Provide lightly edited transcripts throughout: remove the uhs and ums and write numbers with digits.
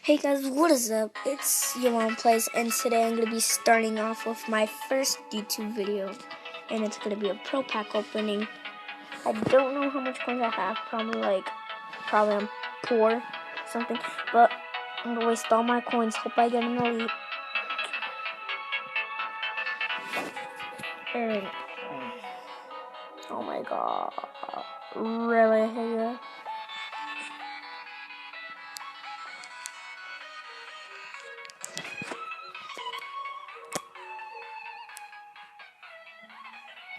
Hey guys, what is up? It's your mom plays, and today I'm gonna be starting off with my first YouTube video, and it's gonna be a pro pack opening. I don't know how much coins I have. Probably I'm poor or something, but I'm gonna waste all my coins. Hope I get an elite. And oh my god, really? Yeah.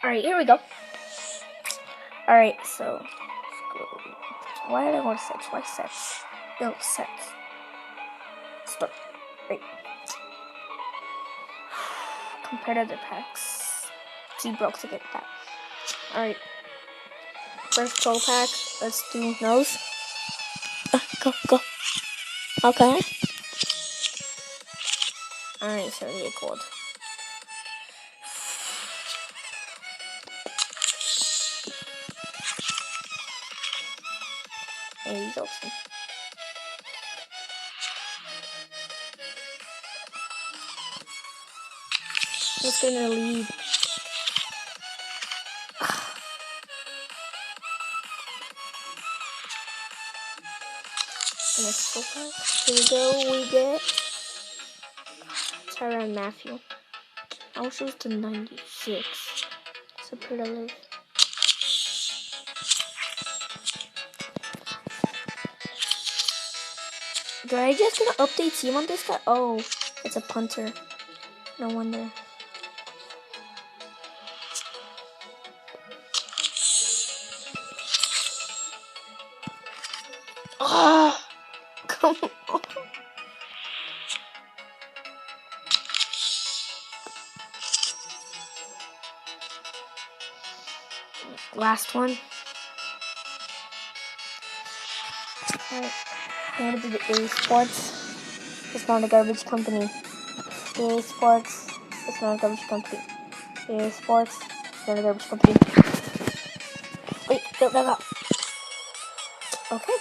Alright, here we go. Alright, so let's go. Why did I want sets? Why sets? No, sets. Start. Right. Compared to other packs. G broke to get that. Alright. First pro pack. Let's do nose. Go. Okay. Alright, 78 gold. And he's open. He's gonna lead. Next pro pack. Here we go. We get Tyrann Matthew. I wish it was to 96. Superlative. Do I just gonna update team on this guy? Oh, it's a punter. No wonder. Ah, come on. Last one. Alright. I'm gonna do the EA Sports. It's not a garbage company. EA Sports. It's not a garbage company. EA Sports. It's not a garbage company. Wait, go. Okay.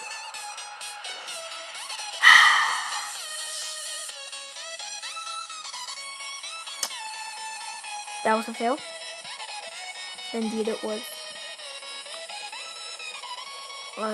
That was a fail. Indeed it was. Alright.